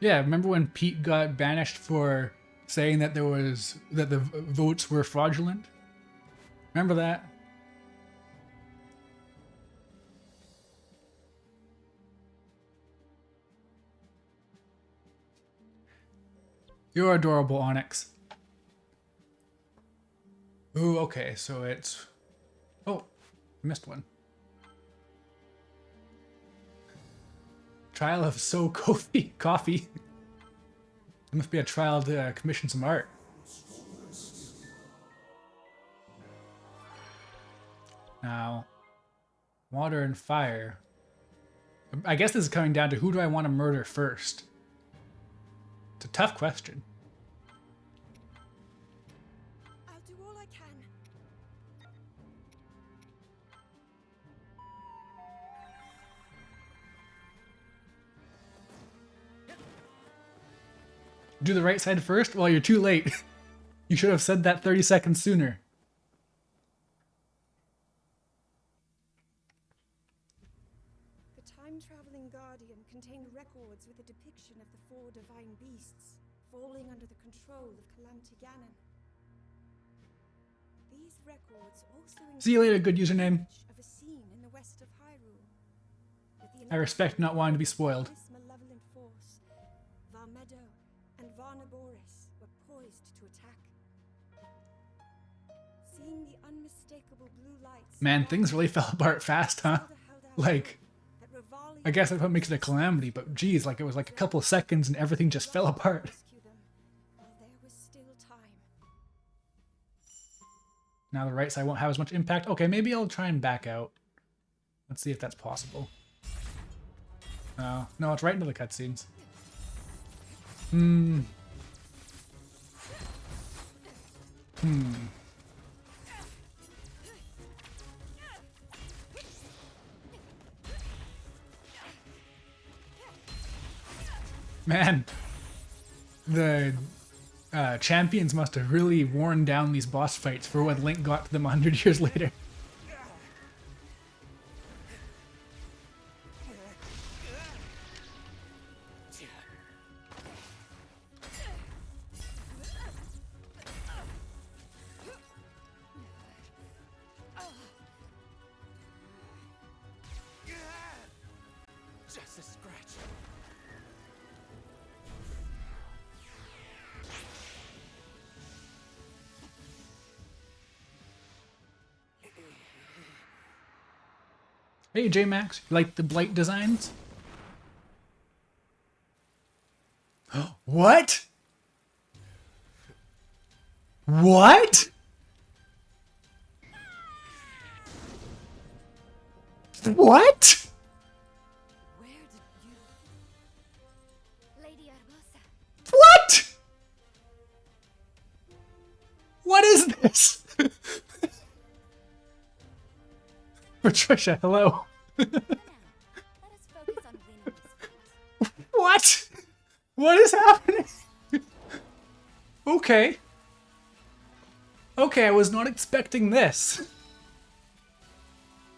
Yeah, remember when Pete got banished for saying that the votes were fraudulent? Remember that? You're adorable, Onyx. Ooh, okay, so it's... Oh, missed one. Trial of So Coffee. Coffee. It must be a trial to commission some art. Now, water and fire. I guess this is coming down to who do I want to murder first? It's a tough question. I'll do all I can. Do the right side first? Well, you're too late. You should have said that 30 seconds sooner. The time-traveling Guardian contained records with a depiction of the four divine beasts falling under the control of Calamity Ganon. These records also See you later, good username. of a scene in the west of Hyrule. With the I respect not wanting to be spoiled. This malevolent force, Varmedo and Varnaboris were poised to attack. Seeing the unmistakable blue lights, Man, things really fell apart fast, huh? Like, I guess that's what makes it a calamity, but geez, like it was like a couple of seconds and everything just fell apart. Now the right side won't have as much impact. Okay, maybe I'll try and back out. Let's see if that's possible. No, it's right into the cutscenes. Man, the champions must have really worn down these boss fights for when Link got to them 100 years later. Just a scratch. Hey J-Max, you like the blight designs? What? What? What? Where did you... Lady Arbosa. What? What is this? Patricia, hello. Let us focus on winning this fight. What? What is happening? Okay. Okay, I was not expecting this.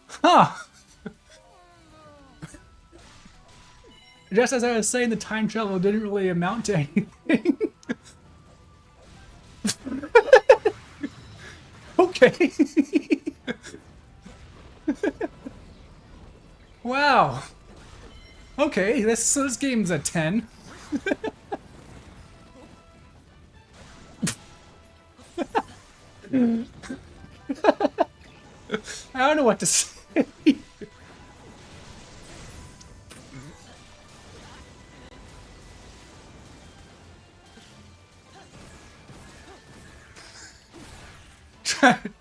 Huh. Just as I was saying, the time travel didn't really amount to anything. Okay. Wow. Okay, this game's a 10. I don't know what to say.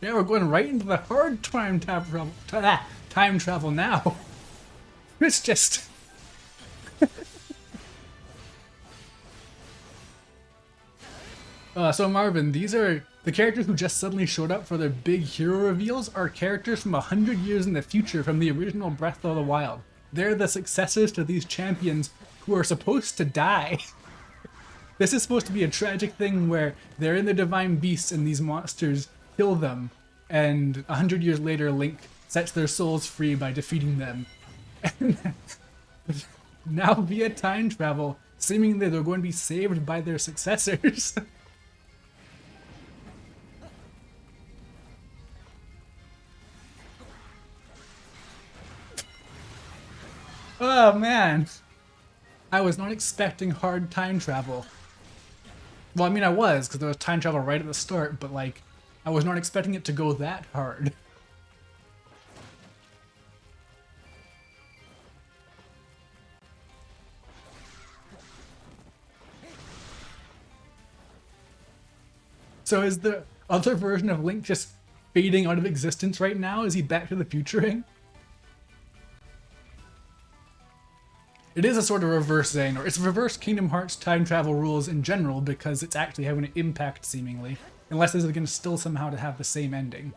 Yeah, we're going right into the hard time travel now. It's just... So Marvin, these are the characters who just suddenly showed up for their big hero reveals are characters from 100 years in the future from the original Breath of the Wild. They're the successors to these champions who are supposed to die. This is supposed to be a tragic thing where they're in the divine beasts and these monsters kill them, and 100 years later Link sets their souls free by defeating them. And now via time travel, seemingly they're going to be saved by their successors. Oh man, I was not expecting hard time travel. Well, I mean I was, because there was time travel right at the start, but like, I was not expecting it to go that hard. So is the other version of Link just fading out of existence right now? Is he Back to the Futuring? It is a sort of reverse Xehanort. It's reverse Kingdom Hearts time travel rules in general because it's actually having an impact seemingly. Unless this is going to still somehow to have the same ending.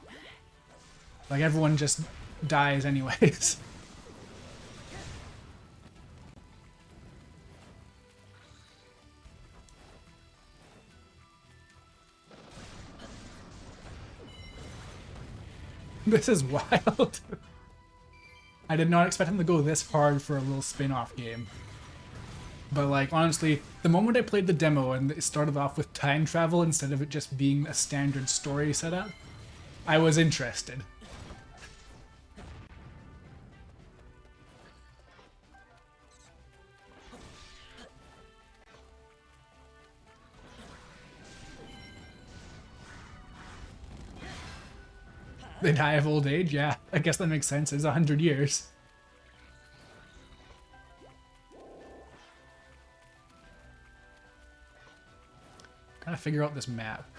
Like everyone just dies anyways. This is wild. I did not expect him to go this hard for a little spin-off game. But like, honestly, the moment I played the demo and it started off with time travel instead of it just being a standard story setup, I was interested. They die of old age? Yeah, I guess that makes sense. It's 100 years. Gotta figure out this map.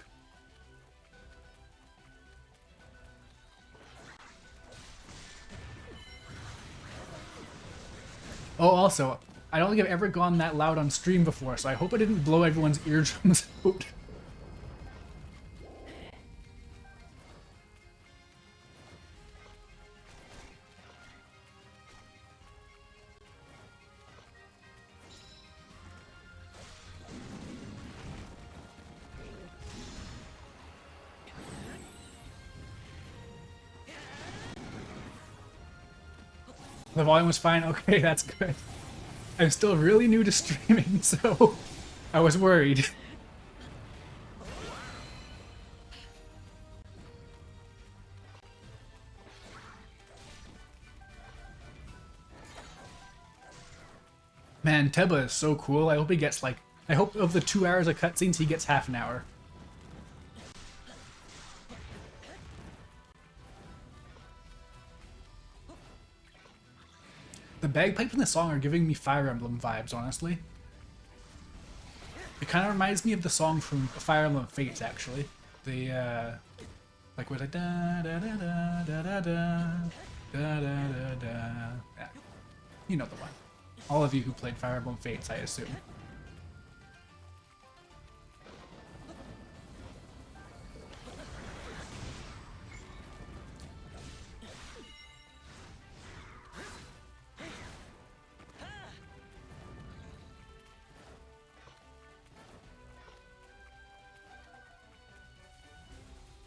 Oh, also, I don't think I've ever gone that loud on stream before, so I hope I didn't blow everyone's eardrums out. The volume was fine? Okay, that's good. I'm still really new to streaming, so I was worried. Man, Teba is so cool. I hope he gets like, I hope of the 2 hours of cutscenes, he gets half an hour. The bagpipes in the song are giving me Fire Emblem vibes, honestly. It kind of reminds me of the song from Fire Emblem Fates, actually. The, like, was it da da da da da da da da da da da. Yeah, you know the one. All of you who played Fire Emblem Fates, I assume.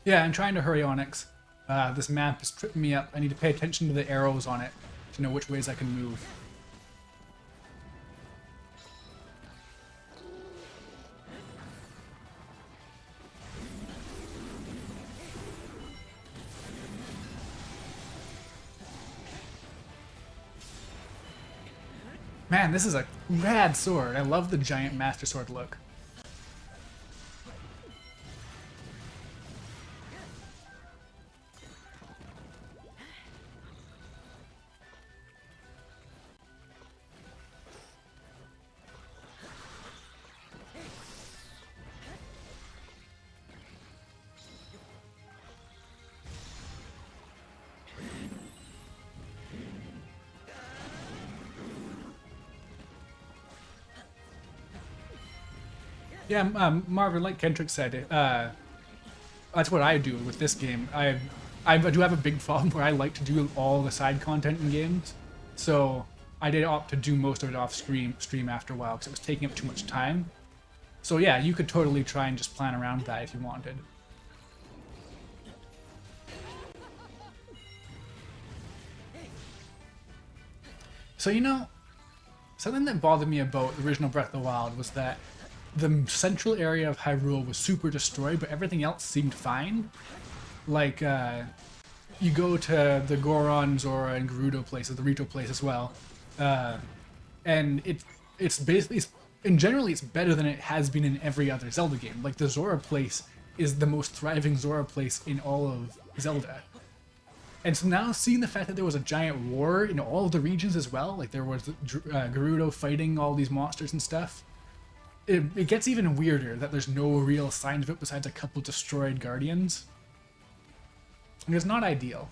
Yeah, I'm trying to hurry, Onyx. This map is tripping me up. I need to pay attention to the arrows on it to know which ways I can move. Man, this is a rad sword. I love the giant Master Sword look. Yeah, Marvin, like Kendrick said, that's what I do with this game. I do have a big problem where I like to do all the side content in games, so I did opt to do most of it off stream after a while because it was taking up too much time. So yeah, you could totally try and just plan around that if you wanted. So you know, something that bothered me about the original Breath of the Wild was that the central area of Hyrule was super destroyed, but everything else seemed fine. Like, you go to the Goron, Zora, and Gerudo places, the Rito place as well, and it's basically, and generally it's better than it has been in every other Zelda game. Like, the Zora place is the most thriving Zora place in all of Zelda. And so now seeing the fact that there was a giant war in all of the regions as well, like there was Gerudo fighting all these monsters and stuff, it gets even weirder that there's no real signs of it besides a couple destroyed guardians. And it's not ideal.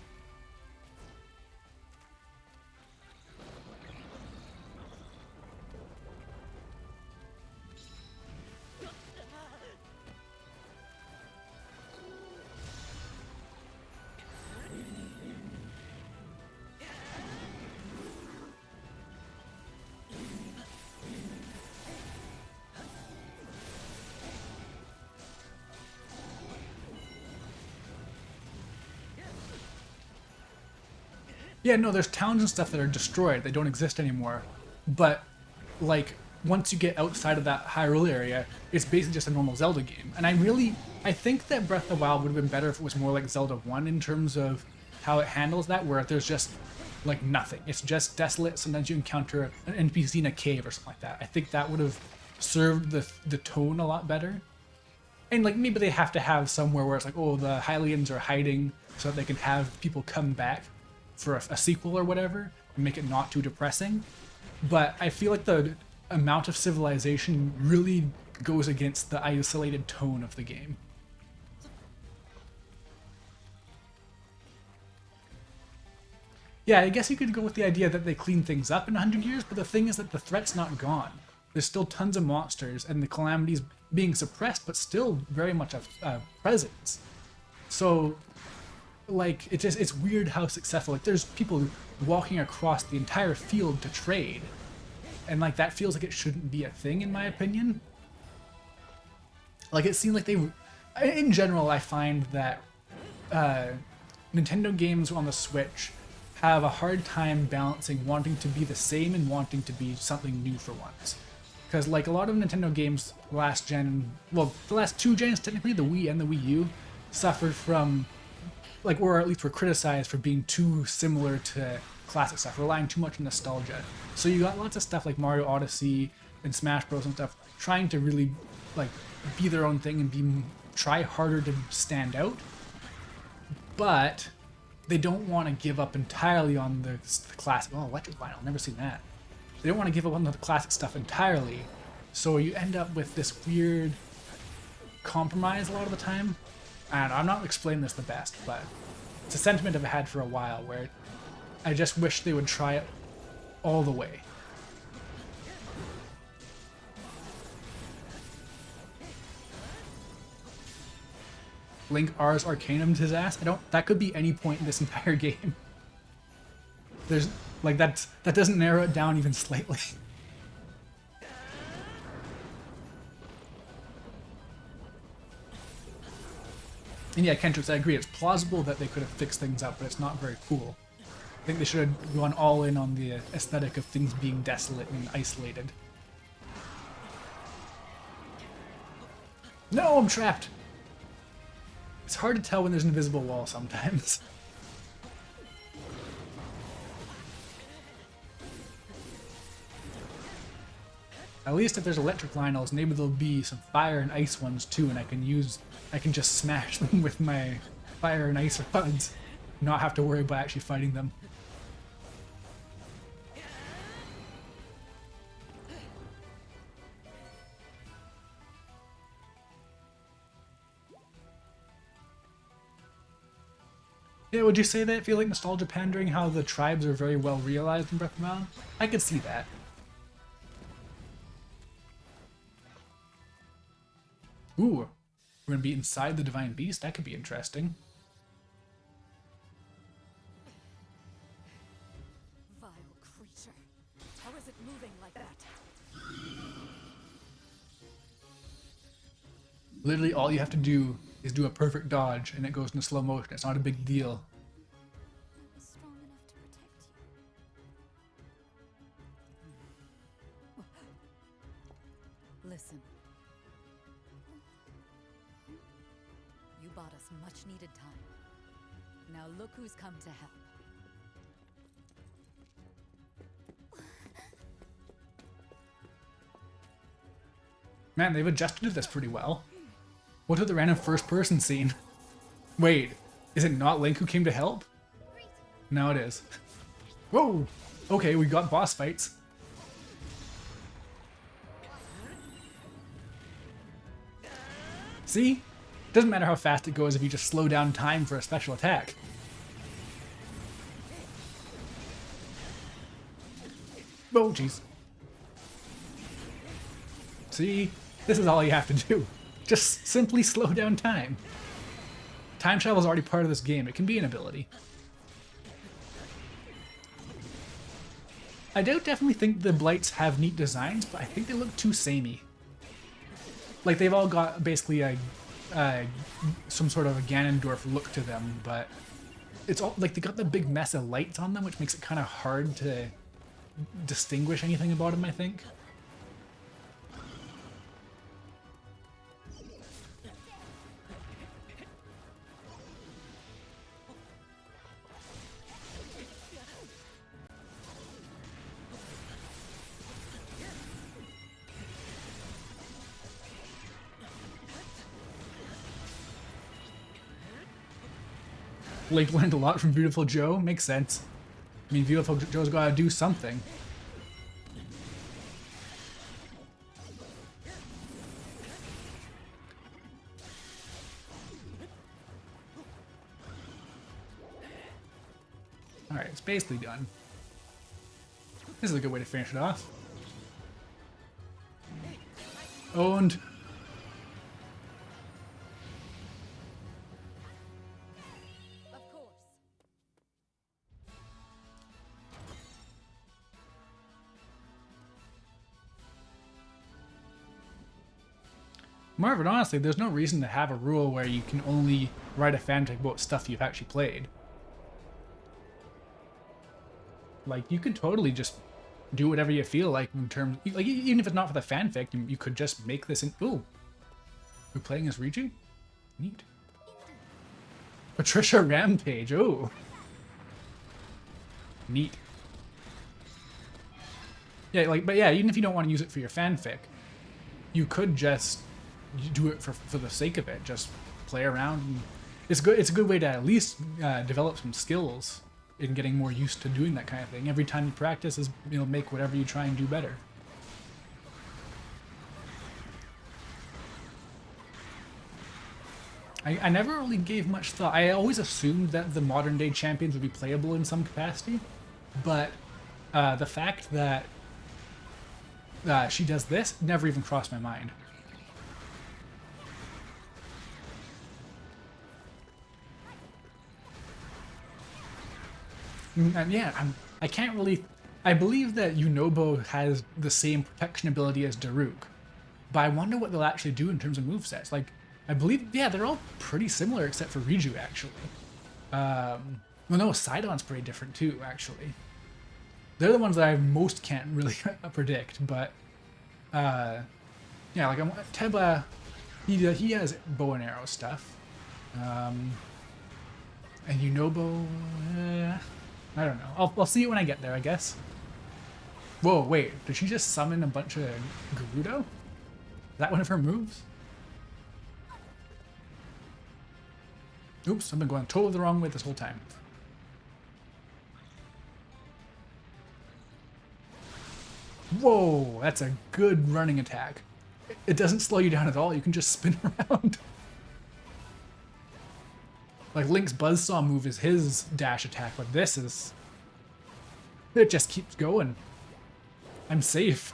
Yeah, no, there's towns and stuff that are destroyed. They don't exist anymore. But, like, once you get outside of that Hyrule area, it's basically just a normal Zelda game. And I think that Breath of the Wild would have been better if it was more like Zelda 1 in terms of how it handles that, where there's just, like, nothing. It's just desolate. Sometimes you encounter an NPC in a cave or something like that. I think that would have served the tone a lot better. And, like, maybe they have to have somewhere where it's like, oh, the Hylians are hiding so that they can have people come back for a sequel or whatever, and make it not too depressing. But I feel like the amount of civilization really goes against the isolated tone of the game. Yeah, I guess you could go with the idea that they clean things up in 100 years, but the thing is that the threat's not gone. There's still tons of monsters, and the Calamity's being suppressed, but still very much a presence. So, like, it's weird how successful, like, there's people walking across the entire field to trade, and, like, that feels like it shouldn't be a thing, in my opinion. Like, it seemed like in general, I find that Nintendo games on the Switch have a hard time balancing wanting to be the same and wanting to be something new for once. Because, like, a lot of Nintendo games last gen, well, the last two gens, technically, the Wii and the Wii U, suffered from, like, or at least were criticized for being too similar to classic stuff, relying too much on nostalgia. So you got lots of stuff like Mario Odyssey and Smash Bros. And stuff trying to really, like, be their own thing and try harder to stand out. But they don't want to give up entirely on the classic. Oh, electric vinyl, I've never seen that. They don't want to give up on the classic stuff entirely. So you end up with this weird compromise a lot of the time. And I'm not explaining this the best, but it's a sentiment I've had for a while where I just wish they would try it all the way. Link Rs Arcanum's his ass? That could be any point in this entire game. There's, like, that doesn't narrow it down even slightly. And yeah, Kentrix, I agree. It's plausible that they could have fixed things up, but it's not very cool. I think they should have gone all in on the aesthetic of things being desolate and isolated. No, I'm trapped! It's hard to tell when there's an invisible wall sometimes. At least if there's electric Lionels, maybe there'll be some fire and ice ones too, and I can just smash them with my fire and ice rods, not have to worry about actually fighting them. Yeah, would you say that? Feel like nostalgia pandering, how the tribes are very well realized in Breath of the Wild? I could see that. Ooh, we're gonna be inside the Divine Beast? That could be interesting. Vile creature. How is it moving like that? Literally all you have to do is do a perfect dodge and it goes into slow motion. It's not a big deal. That was strong enough to protect you. listen. You bought us much needed time. Now look who's come to help. Man, they've adjusted to this pretty well. What with the random first-person scene? Wait, is it not Link who came to help? No, it is. Whoa! Okay, we got boss fights. See? Doesn't matter how fast it goes if you just slow down time for a special attack. Oh, jeez. See? This is all you have to do. Just simply slow down time. Time travel is already part of this game. It can be an ability. I do definitely think the Blights have neat designs, but I think they look too samey. Like, they've all got basically some sort of a Ganondorf look to them, but it's all like they got the big mess of lights on them, which makes it kind of hard to distinguish anything about them, I think. Link learned a lot from Beautiful Joe. Makes sense. I mean, Beautiful Joe's gotta do something. Alright, it's basically done. This is a good way to finish it off. Owned. Marvin, honestly, there's no reason to have a rule where you can only write a fanfic about stuff you've actually played. Like, you could totally just do whatever you feel like in terms... Like, even if it's not for the fanfic, you could just make this in... Ooh. We're playing as Riju? Neat. Patricia Rampage, ooh. Neat. Yeah, like, but yeah, even if you don't want to use it for your fanfic, you could just... You do it for the sake of it. Just play around. And it's good. It's a good way to at least develop some skills in getting more used to doing that kind of thing. Every time you practice, is make whatever you try and do better. I never really gave much thought. I always assumed that the modern day champions would be playable in some capacity, but the fact that she does this never even crossed my mind. And yeah, I can't really... I believe that Yunobo has the same protection ability as Daruk, but I wonder what they'll actually do in terms of movesets. Like, I believe, yeah, they're all pretty similar except for Riju, actually. Well, no, Sidon's pretty different too, actually. They're the ones that I most can't really predict, but... yeah, like, Teba, he has bow and arrow stuff. And Yunobo... I don't know. I'll see it when I get there, I guess. Whoa, wait. Did she just summon a bunch of Gerudo? Is that one of her moves? Oops, I've been going totally the wrong way this whole time. Whoa, that's a good running attack. It doesn't slow you down at all. You can just spin around. Like, Link's Buzzsaw move is his dash attack, but this is... It just keeps going. I'm safe.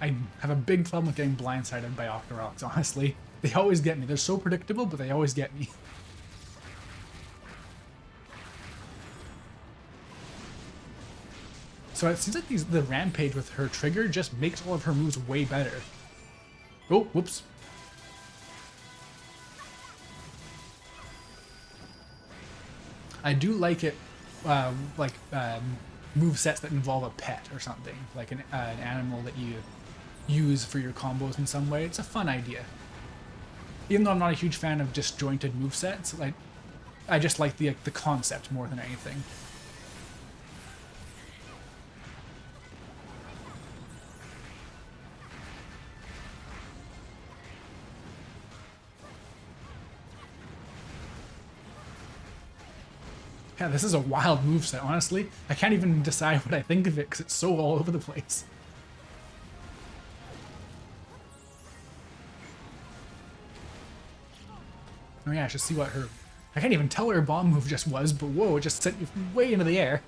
I have a big problem with getting blindsided by Octoroks, honestly. They always get me. They're so predictable, but they always get me. So it seems like the Rampage with her trigger just makes all of her moves way better. Oh, whoops. I do like it, move sets that involve a pet or something, like an animal that you use for your combos in some way. It's a fun idea. Even though I'm not a huge fan of disjointed move sets, like I just like the concept more than anything. Yeah, this is a wild moveset, honestly. I can't even decide what I think of it because it's so all over the place. Oh yeah, I should see what her... I can't even tell what her bomb move just was, but whoa, it just sent you way into the air.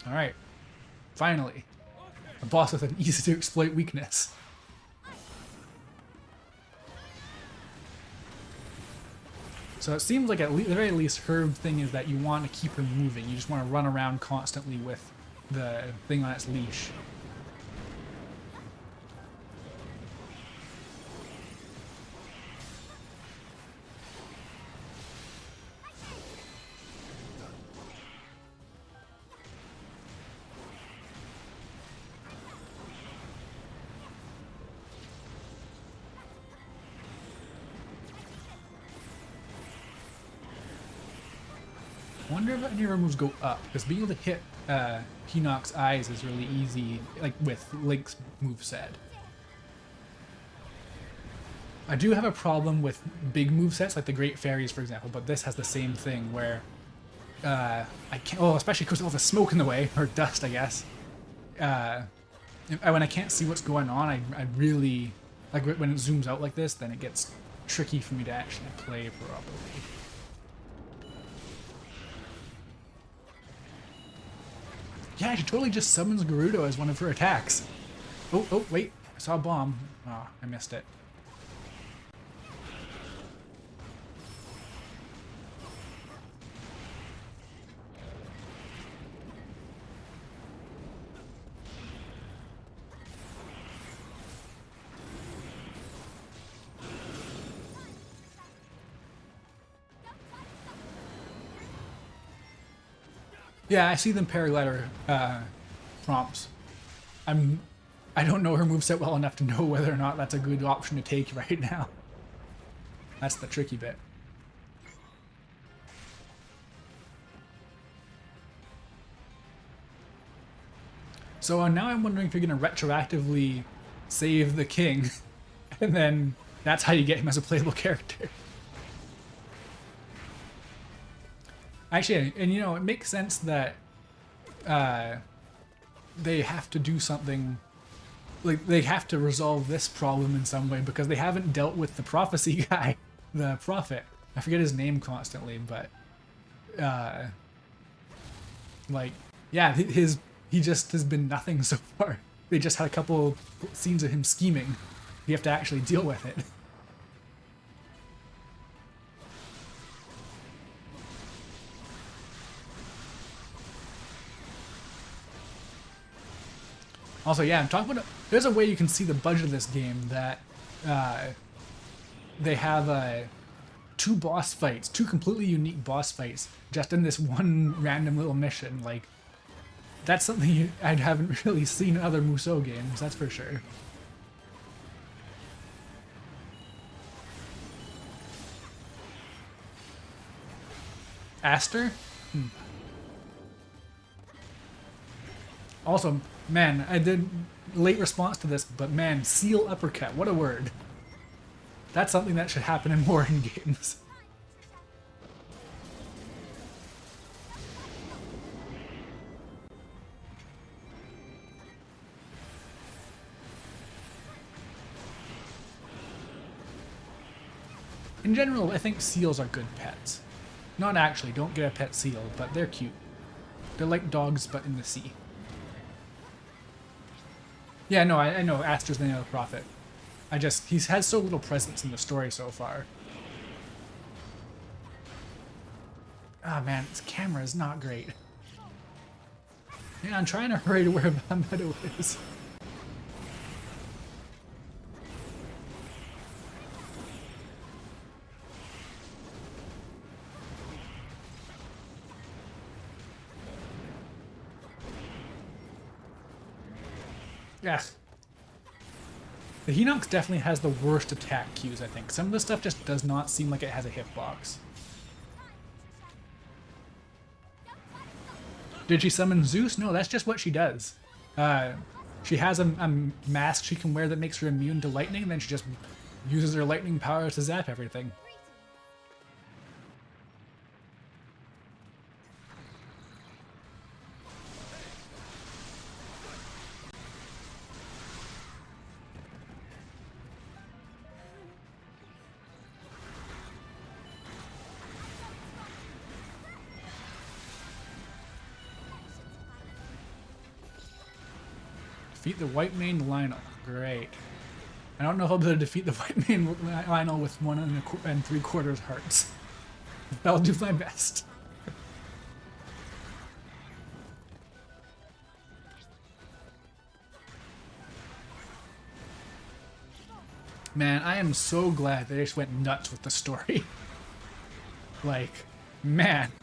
Alright. Finally. A boss with an easy to exploit weakness. So it seems like at the very least her thing is that you want to keep her moving. You just want to run around constantly with the thing on its leash. I wonder if any of her moves go up, because being able to hit Hinox's eyes is really easy, like with Link's moveset. I do have a problem with big movesets, like the Great Fairies, for example, but this has the same thing where I can't, oh, especially because of all the smoke in the way, or dust, I guess. When I can't see what's going on, I really, like when it zooms out like this, then it gets tricky for me to actually play properly. Yeah, she totally just summons Gerudo as one of her attacks. Oh, wait. I saw a bomb. Oh, I missed it. Yeah, I see them parry letter prompts. I don't know her moveset well enough to know whether or not that's a good option to take right now. That's the tricky bit. So now I'm wondering if you're going to retroactively save the king, and then that's how you get him as a playable character. Actually, and you know, it makes sense that they have to do something, like they have to resolve this problem in some way because they haven't dealt with the prophecy guy, the prophet. I forget his name constantly, but like, yeah, he just has been nothing so far. They just had a couple scenes of him scheming. You have to actually deal with it. Also, yeah, I'm talking about. There's a way you can see the budget of this game that they have two boss fights, two completely unique boss fights, just in this one random little mission. Like, that's something I haven't really seen in other Musou games, that's for sure. Aster? Also, man, I did late response to this, but man, seal uppercut, what a word. That's something that should happen in more in games. In general, I think seals are good pets. Not actually, don't get a pet seal, but they're cute. They're like dogs, but in the sea. Yeah, no, I know Aster's the name of the prophet. He's had so little presence in the story so far. Ah, man, this camera is not great. Yeah, I'm trying to hurry to where Meadow is. Yeah. The Hinox definitely has the worst attack cues, I think. Some of the stuff just does not seem like it has a hitbox. Did she summon Zeus? No, that's just what she does. She has a mask she can wear that makes her immune to lightning, and then she just uses her lightning powers to zap everything. Defeat the White Mane Lionel. Great. I don't know how to defeat the White Mane Lionel with 1 3/4 hearts. But I'll do my best. Man, I am so glad they just went nuts with the story. Like, man.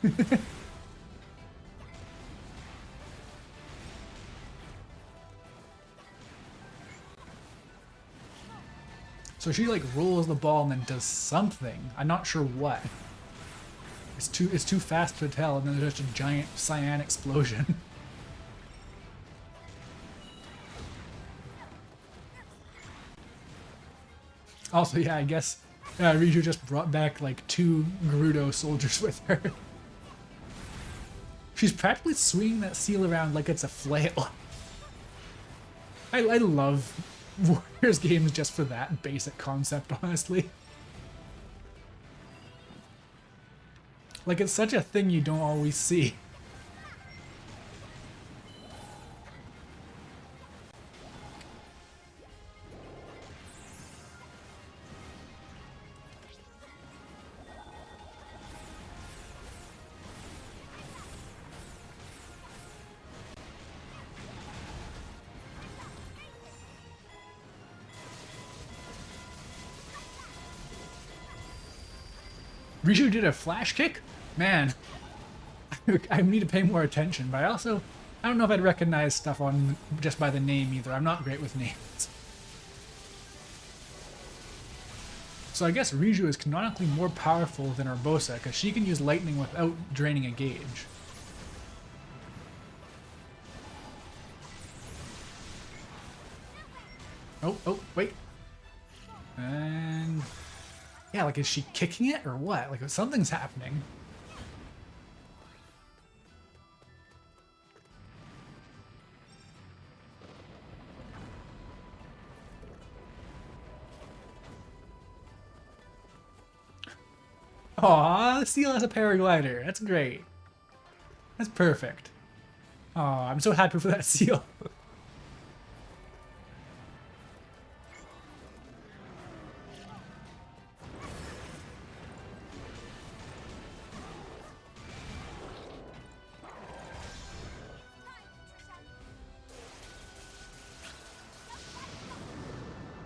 So she like rolls the ball and then does something. I'm not sure what. It's too fast to tell, and then there's just a giant cyan explosion. Also, yeah, I guess Riju just brought back like 2 Gerudo soldiers with her. She's practically swinging that seal around like it's a flail. I love Warriors games just for that basic concept, honestly. Like, it's such a thing you don't always see. Riju did a flash kick? Man, I need to pay more attention, but I don't know if I'd recognize stuff on just by the name either. I'm not great with names. So I guess Riju is canonically more powerful than Urbosa, because she can use lightning without draining a gauge. Oh, wait. And... yeah, like, is she kicking it or what? Like, something's happening. Aw, the seal has a paraglider. That's great. That's perfect. Aw, I'm so happy for that seal.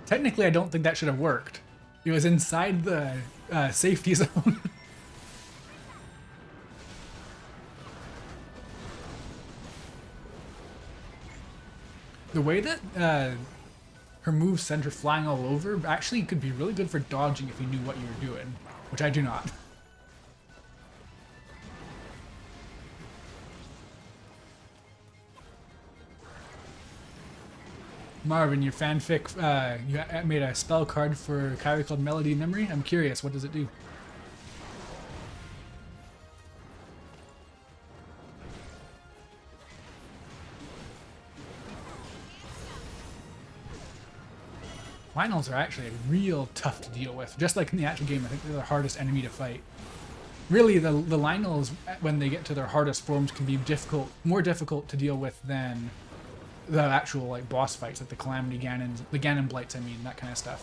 Technically, I don't think that should have worked. It was inside the safety zone. The way that her moves send her flying all over actually could be really good for dodging if you knew what you were doing, which I do not. Marvin, your fanfic, you made a spell card for Kyrie called Melody Memory. I'm curious, what does it do? Lionels are actually real tough to deal with. Just like in the actual game, I think they're the hardest enemy to fight. Really, the Lionels, when they get to their hardest forms, can be more difficult to deal with than the actual like boss fights, like the Calamity Ganon, the Ganon Blights, I mean, that kind of stuff.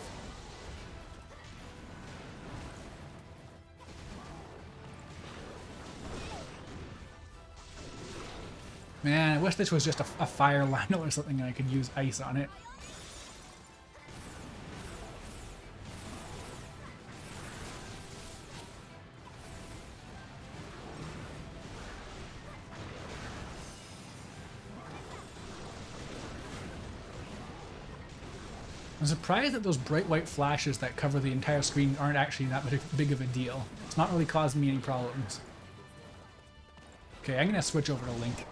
Man, I wish this was just a fire Lionel or something and I could use ice on it. I'm surprised that those bright white flashes that cover the entire screen aren't actually that big of a deal. It's not really causing me any problems. Okay, I'm gonna switch over to Link.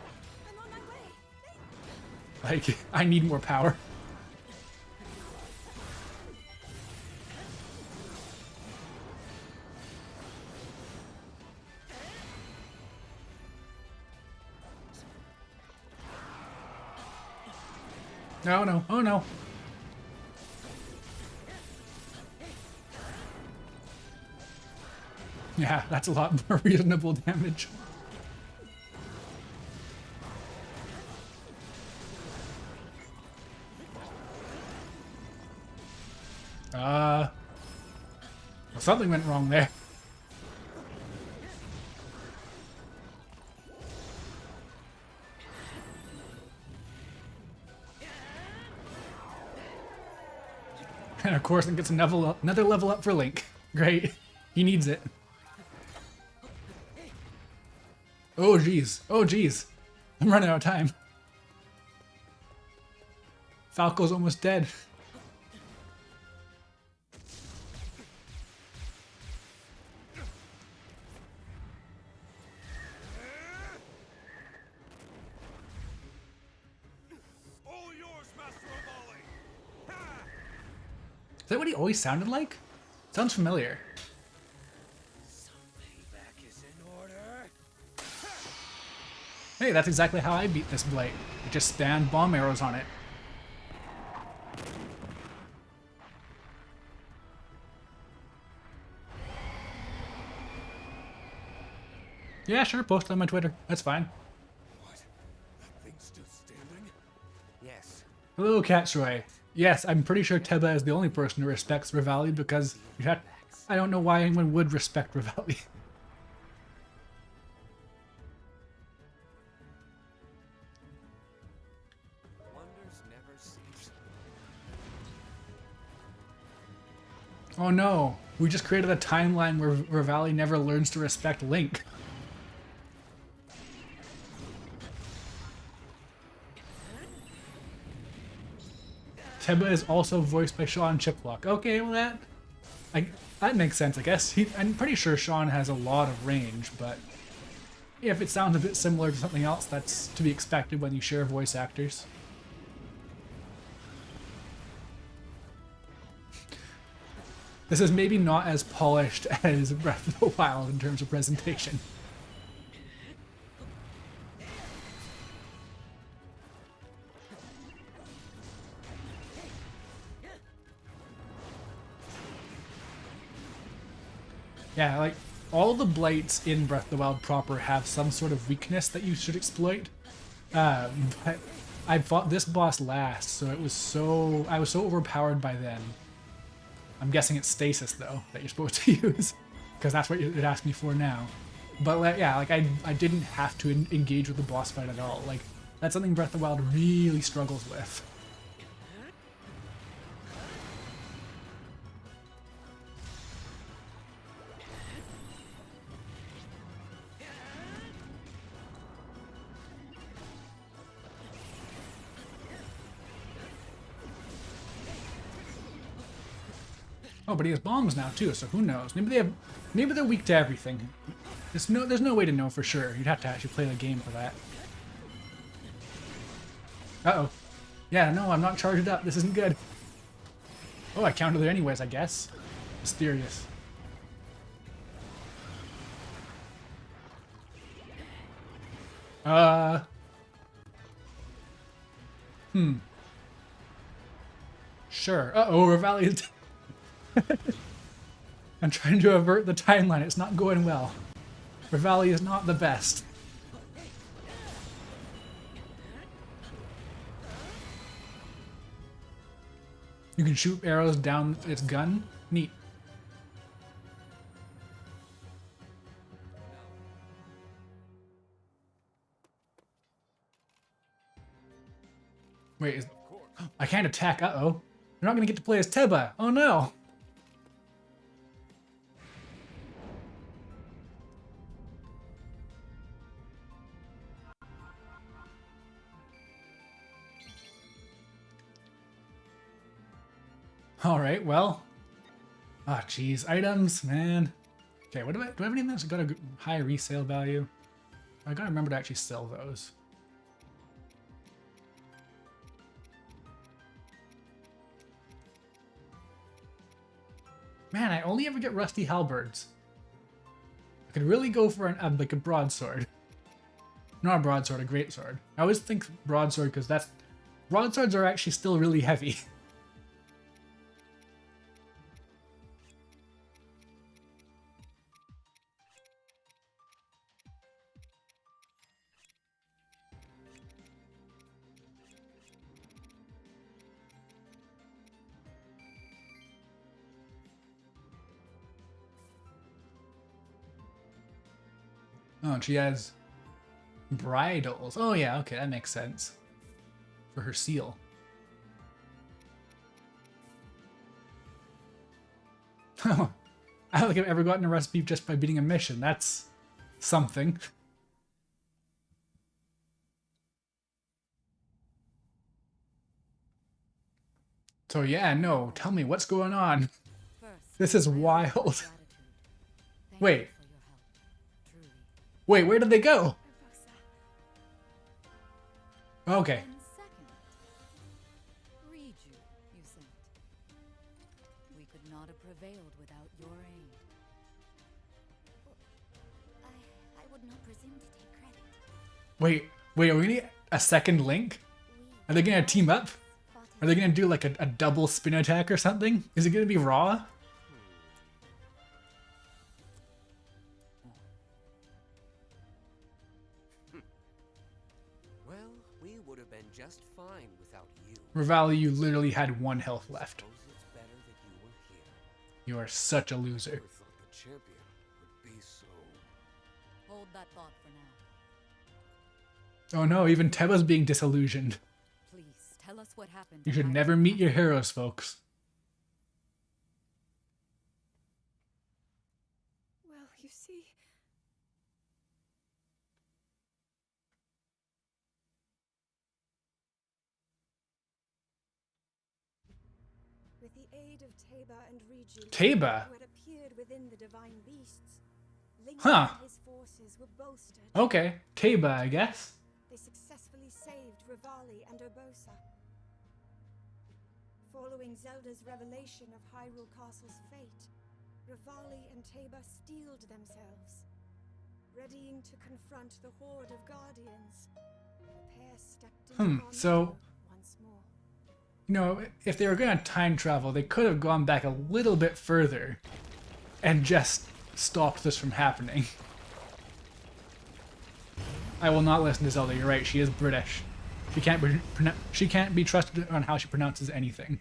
I'm on my way. Like, I need more power. No, no, oh no. Yeah, that's a lot more reasonable damage. Well, something went wrong there. And of course it gets another level up for Link. Great. He needs it. Oh geez. Oh geez. I'm running out of time. Falco's almost dead. All yours, Master Revali! Ha! Is that what he always sounded like? Sounds familiar. Some payback is in order. Hey, that's exactly how I beat this Blight. I just spammed bomb arrows on it. Yeah, sure, post on my Twitter. That's fine. What? That thing's still standing? Yes. Hello, Katsroy. Yes, I'm pretty sure Teba is the only person who respects Revali because I don't know why anyone would respect Revali. Wonders never cease. Oh no, we just created a timeline where Revali never learns to respect Link. Teba is also voiced by Sean Chiplock. Okay, well that makes sense, I guess. I'm pretty sure Sean has a lot of range, but if it sounds a bit similar to something else, that's to be expected when you share voice actors. This is maybe not as polished as Breath of the Wild in terms of presentation. Yeah, like, all the Blights in Breath of the Wild proper have some sort of weakness that you should exploit. But I fought this boss last, so I was so overpowered by then. I'm guessing it's stasis, though, that you're supposed to use, because that's what it asked me for now. But like, yeah, like I didn't have to engage with the boss fight at all. Like, that's something Breath of the Wild really struggles with. Oh, but he has bombs now too, so who knows? Maybe they're weak to everything. There's no way to know for sure. You'd have to actually play the game for that. Uh-oh. Yeah, no, I'm not charged up. This isn't good. Oh, I counted it anyways, I guess. Mysterious. Sure. Uh-oh, Revali is... I'm trying to avert the timeline. It's not going well. Revali is not the best. You can shoot arrows down its gun. Neat. Wait, I can't attack. Uh-oh. You're not gonna get to play as Teba. Oh no. All right, well. Ah, jeez, items, man. Okay, do I have anything that's got a high resale value? I gotta remember to actually sell those. Man, I only ever get rusty halberds. I could really go for like a broadsword. Not a broadsword, a greatsword. I always think broadsword because broadswords are actually still really heavy. Oh, and she has bridles. Oh yeah, okay, that makes sense. For her seal. I don't think I've ever gotten a recipe just by beating a mission. That's something. So yeah, no, tell me what's going on. This is wild. Wait. Wait, where did they go? Okay. Read you sent. We could not have prevailed without your aid. I would not presume to take credit. Wait, are we gonna get a second Link? Are they gonna team up? Are they gonna do like a double spin attack or something? Is it gonna be Raw? Well, we would have been just fine without you. Revali, you literally had 1 health left. Suppose it's better that you were here. You are such a loser. Never thought the champion would be so. Hold that thought for now. Oh no, even Teba's being disillusioned. Please tell us what happened. You should never meet your heroes, folks. Well, you see, with the aid of Teba and Riju, Teba? who had appeared within the divine beasts, Link Huh. and his forces were bolstered. Okay, Teba, I guess. They successfully saved Rivali and Urbosa. Following Zelda's revelation of Hyrule Castle's fate, Rivali and Teba steeled themselves, readying to confront the horde of guardians. The pair stepped into So once more. you know, if they were gonna time travel, they could have gone back a little bit further and just stopped this from happening. I will not listen to Zelda. You're right. She is British. She can't be trusted on how she pronounces anything.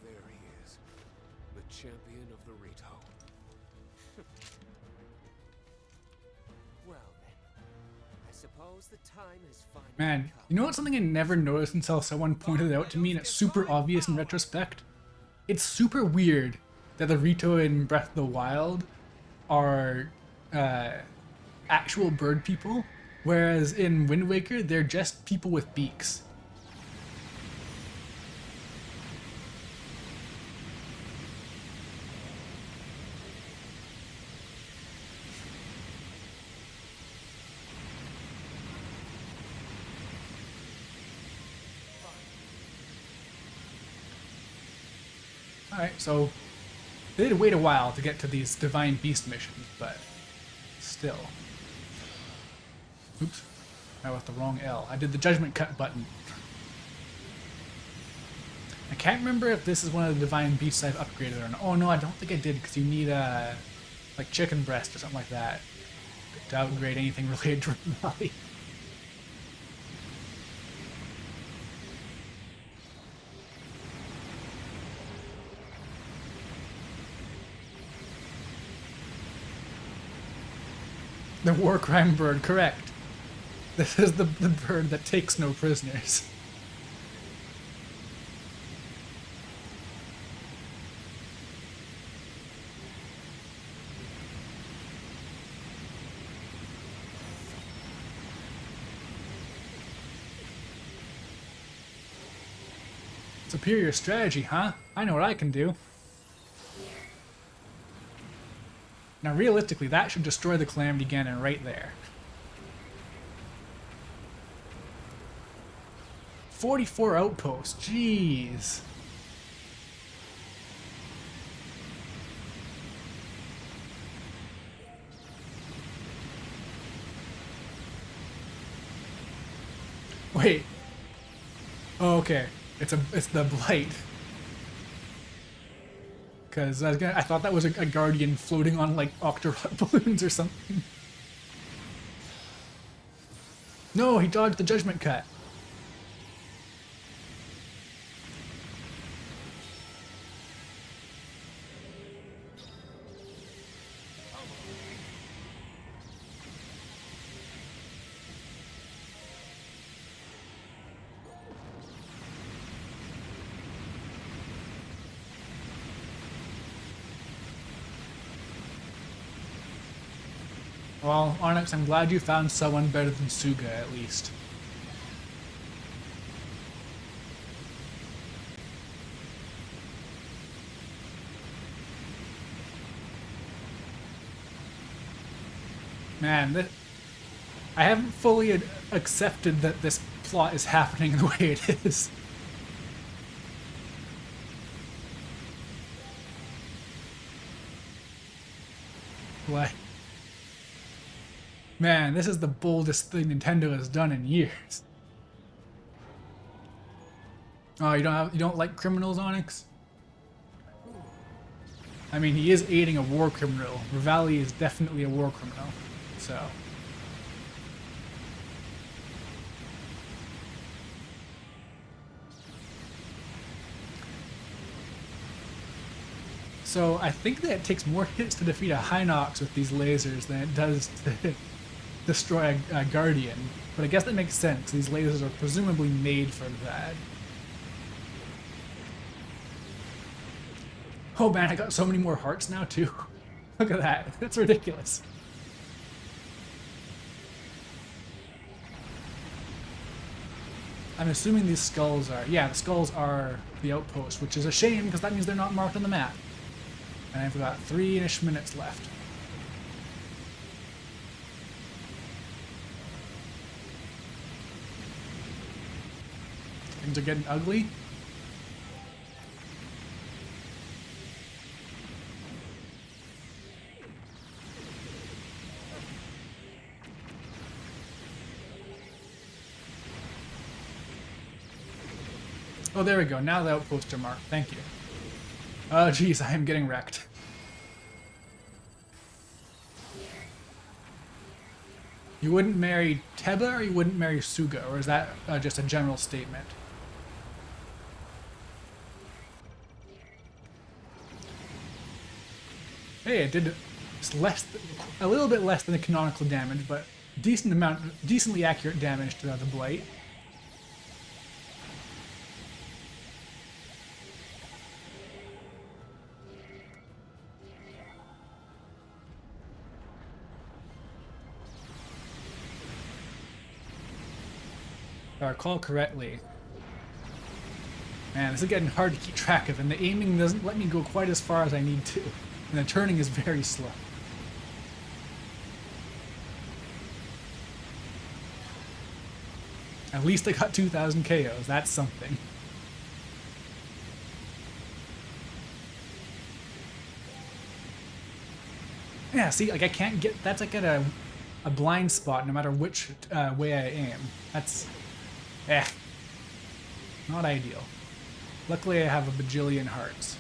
There he is. The champion of the Rito. Well then, I suppose the time has finally Man, come. you know what's something I never noticed until someone pointed it out to me, and it's super obvious in retrospect? It's super weird that the Rito in Breath of the Wild are actual bird people, whereas in Wind Waker, they're just people with beaks. Alright, so they did wait a while to get to these Divine Beast missions, but still. Oops. I was the wrong L. I did the Judgment Cut button. I can't remember if this is one of the Divine Beasts I've upgraded or not. Oh no, I don't think I did, because you need like chicken breast or something like that to upgrade anything related to Revali. The war crime bird, correct. This is the bird that takes no prisoners. Superior strategy, huh? I know what I can do. Now realistically, that should destroy the Calamity Ganon right there. 44 outposts, jeez. Wait. Oh, okay. It's the Blight. Because I thought that was a Guardian floating on like Octorok balloons or something. No, he dodged the Judgment Cut. Well, Onyx, I'm glad you found someone better than Suga, at least. Man, I haven't fully accepted that this plot is happening the way it is. What? Man, this is the boldest thing Nintendo has done in years. Oh, you don't like criminals, Onyx? I mean, he is aiding a war criminal. Revali is definitely a war criminal, so. So I think that it takes more hits to defeat a Hinox with these lasers than it does to destroy a Guardian. But I guess that makes sense. These lasers are presumably made for that. Oh man, I got so many more hearts now too. Look at that. That's ridiculous. I'm assuming these skulls are... Yeah, the skulls are the outpost, which is a shame because that means they're not marked on the map. And I've got 3-ish minutes left. Things are getting ugly. Oh, there we go. Now the outposts are marked. Thank you. Oh, geez, I am getting wrecked. You wouldn't marry Teba or you wouldn't marry Suga, or is that just a general statement? Hey, it did a little bit less than the canonical damage, but decently accurate damage to the Blight. If I recall correctly. Man, this is getting hard to keep track of, and the aiming doesn't let me go quite as far as I need to. And the turning is very slow. At least I got 2,000 KOs, that's something. Yeah, see, like I can't get, that's like at a blind spot no matter which way I aim. That's, not ideal. Luckily I have a bajillion hearts.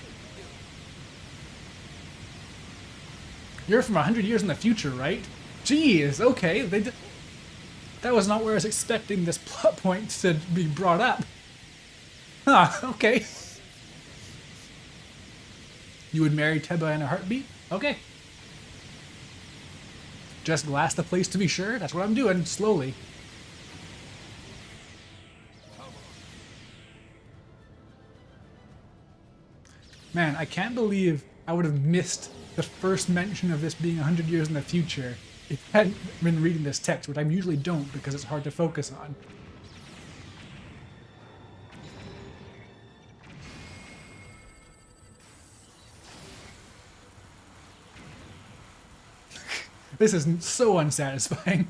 You're from 100 years in the future, right? Jeez, okay, that was not where I was expecting this plot point to be brought up. Huh, okay. You would marry Teba in a heartbeat? Okay. Just glass the place to be sure. That's what I'm doing, slowly. Man, I can't believe I would have missed the first mention of this being 100 years in the future if I hadn't been reading this text, which I usually don't because it's hard to focus on. This is so unsatisfying.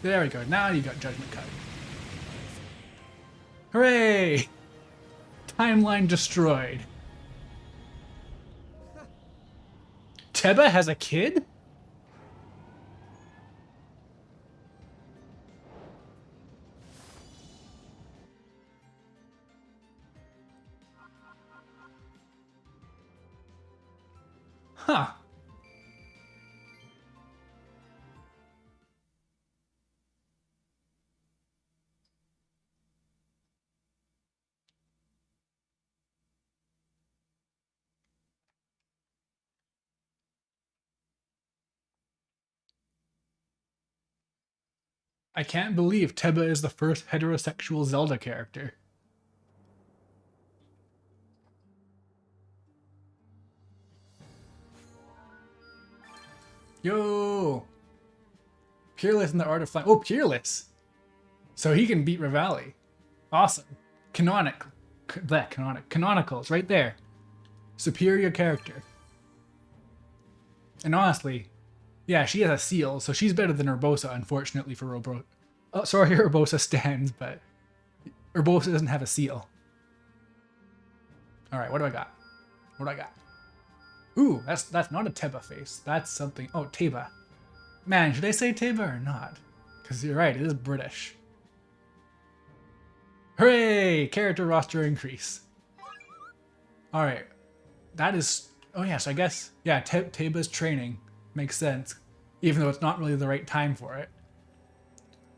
There we go. Now you got Judgment Cut. Hooray! Timeline destroyed. Teba has a kid? Huh. I can't believe Teba is the first heterosexual Zelda character. Yo! Peerless in the Art of Flying. Oh, Peerless! So he can beat Rivali. Awesome. Canonical. It's right there. Superior character. And honestly, yeah, she has a seal, so she's better than Urbosa, unfortunately for Urbosa. Oh, sorry, Urbosa stands, but Urbosa doesn't have a seal. Alright, what do I got? What do I got? Ooh, that's not a Teba face. That's something. Oh, Teba. Man, should I say Teba or not? Because you're right, it is British. Hooray! Character roster increase. Alright. That is... Oh yeah, so I guess... Yeah, Teba's training. Makes sense. Even though it's not really the right time for it.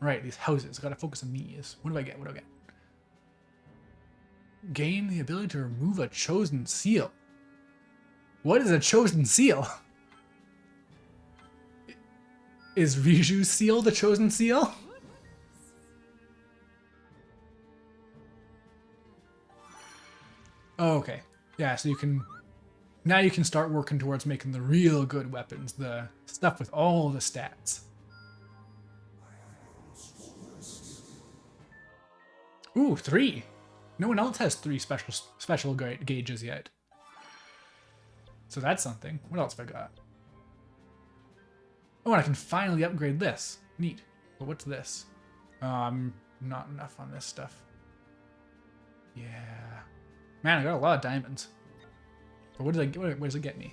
Right, these houses. Gotta focus on these. What do I get? What do I get? Gain the ability to remove a chosen seal. What is a chosen seal? Is Riju's seal the chosen seal? Oh, okay. Yeah, so you can... Now you can start working towards making the real good weapons. The stuff with all the stats. Ooh, 3. No one else has 3 special gauges yet. So that's something. What else have I got? Oh, and I can finally upgrade this. Neat. But what's this? Not enough on this stuff. Yeah. Man, I got a lot of diamonds. But what does it get me?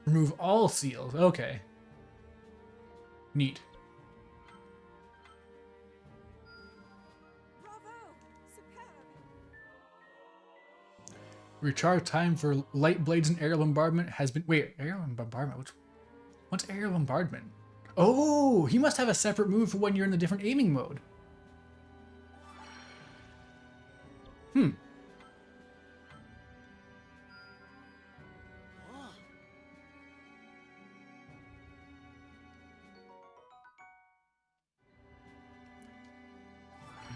Remove all seals. Okay. Neat. Recharge time for light blades and aerial bombardment has been... Wait, aerial bombardment? What's aerial bombardment? Oh, he must have a separate move for when you're in the different aiming mode.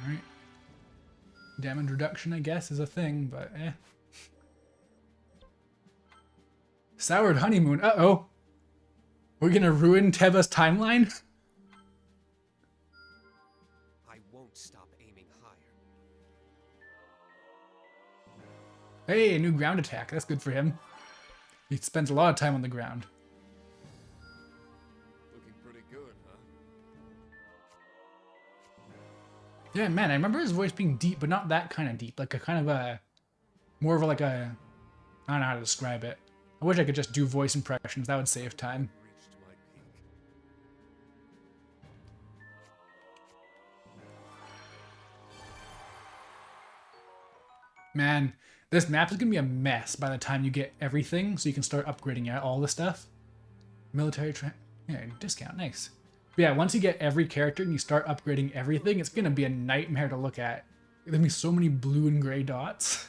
Alright. Damage reduction, I guess, is a thing, but eh. Soured honeymoon. Uh-oh. We're gonna ruin Teba's timeline? I won't stop aiming higher. Hey, a new ground attack. That's good for him. He spends a lot of time on the ground. Looking pretty good, huh? Yeah, man, I remember his voice being deep, but not that kind of deep. Like a kind of a, more of like a, I don't know how to describe it. I wish I could just do voice impressions. That would save time. Reached my peak. Man, this map is gonna be a mess by the time you get everything, so you can start upgrading all the stuff. Military yeah, discount, nice. But yeah, once you get every character and you start upgrading everything, it's gonna be a nightmare to look at. There's gonna be so many blue and gray dots.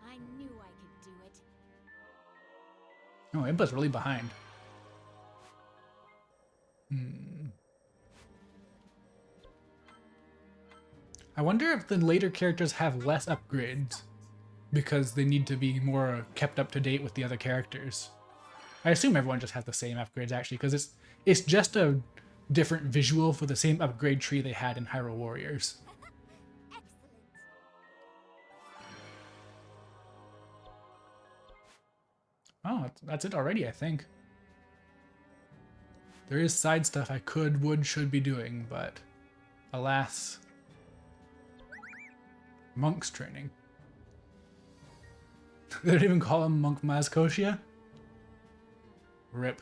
I knew I could do it. Oh, Impa's really behind. I wonder if the later characters have less upgrades because they need to be more kept up to date with the other characters. I assume everyone just has the same upgrades actually, because it's just a different visual for the same upgrade tree they had in Hyrule Warriors. Excellent. Oh, that's it already, I think. There is side stuff I could, would, should be doing, but alas. Monk's training. They don't even call him Monk Mazcotia? RIP.